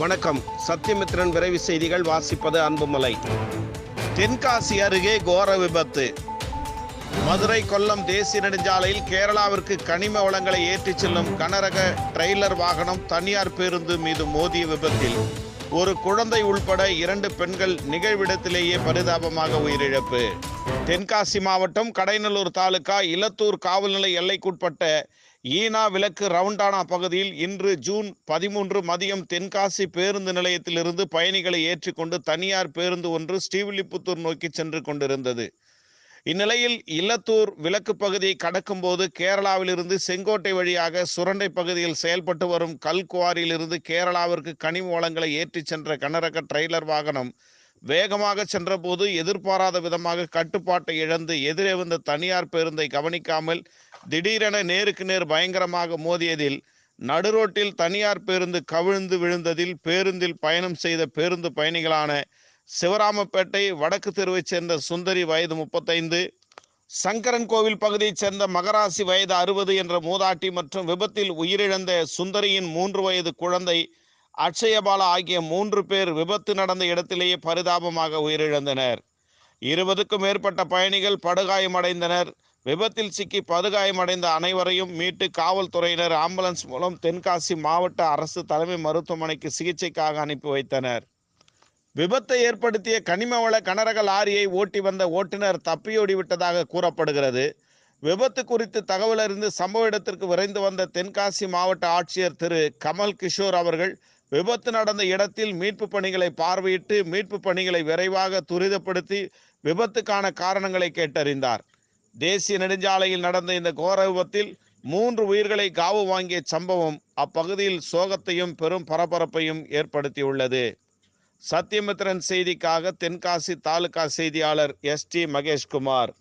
வணக்கம். சத்தியமித்ரன் விரைவு செய்திகள் வாசிப்பது அன்புமலை. தென்காசி அருகே கோர விபத்து. மதுரை கொல்லம் தேசிய நெடுஞ்சாலையில் கேரளாவிற்கு கனிம வளங்களை ஏற்றிச் செல்லும் கனரக டிரெய்லர் வாகனம் தனியார் பேருந்து மீது மோதிய விபத்தில் ஒரு குழந்தை உள்பட 2 பெண்கள் நிகழ்விடத்திலேயே பரிதாபமாக உயிரிழப்பு. தென்காசி மாவட்டம் கடைநல்லூர் தாலுகா இலத்தூர் காவல்நிலை எல்லைக்குட்பட்ட ஈனா விலக்கு ரவுண்டானா பகுதியில் இன்று ஜூன் 13 மதியம் தென்காசி பேருந்து நிலையத்திலிருந்து பயணிகளை ஏற்றிக்கொண்டு தனியார் பேருந்து ஒன்று ஸ்ரீவில்லிபுத்தூர் நோக்கி சென்று கொண்டிருந்தது. இந்நிலையில் இல்லத்தூர் விலக்கு பகுதியை கடக்கும் போது கேரளாவிலிருந்து செங்கோட்டை வழியாக சுரண்டை பகுதியில் செயல்பட்டு வரும் கல்குவாரியிலிருந்து கேரளாவிற்கு கனிம வளங்களை ஏற்றிச் சென்ற கனரக டிரெய்லர் வாகனம் வேகமாக சென்றபோது எதிர்பாராத விதமாக கட்டுப்பாட்டை இழந்து எதிரே வந்த தனியார் பேருந்தை கவனிக்காமல் திடீரென நேருக்கு நேர் பயங்கரமாக மோதியதில் நடுரோட்டில் தனியார் பேருந்து கவிழ்ந்து விழுந்ததில் பேருந்தில் பயணம் செய்த பேருந்து பயணிகளான சிவராமப்பேட்டை வடக்கு தெருவைச் சேர்ந்த சுந்தரி வயது 35, சங்கரன் கோவில் பகுதியைச் சேர்ந்த மகராசி வயது 60 என்ற மூதாட்டி மற்றும் விபத்தில் உயிரிழந்த சுந்தரியின் 3 வயது குழந்தை அட்சயபாலா ஆகிய 3 பேர் விபத்து நடந்த இடத்திலேயே பரிதாபமாக உயிரிழந்தனர். 20க்கும் மேற்பட்ட பயணிகள் படுகாயமடைந்தனர். விபத்தில் சிக்கி படுகாயமடைந்த அனைவரையும் மீட்டு காவல்துறையினர் ஆம்புலன்ஸ் மூலம் தென்காசி மாவட்ட அரசு தலைமை மருத்துவமனைக்கு சிகிச்சைக்காக அனுப்பி வைத்தனர். விபத்தை ஏற்படுத்திய கனிமவள கனரக லாரியை ஓட்டி வந்த ஓட்டுநர் தப்பியோடிவிட்டதாக கூறப்படுகிறது. விபத்து குறித்து தகவல் அறிந்து சம்பவ இடத்திற்கு விரைந்து வந்த தென்காசி மாவட்ட ஆட்சியர் திரு கமல் கிஷோர் அவர்கள் விபத்து நடந்த இடத்தில் மீட்பு பணிகளை பார்வையிட்டு மீட்பு பணிகளை விரைவாக துரிதப்படுத்தி விபத்துக்கான காரணங்களை கேட்டறிந்தார். தேசிய நெடுஞ்சாலையில் நடந்த இந்த கோர விபத்தில் 3 உயிர்களை காவு வாங்கிய சம்பவம் அப்பகுதியில் சோகத்தையும் பெரும் பரபரப்பையும் ஏற்படுத்தியுள்ளது. சத்தியமித்ரன் செய்திக்காக தென்காசி தாலுகா செய்தியாளர் ST மகேஷ்குமார்.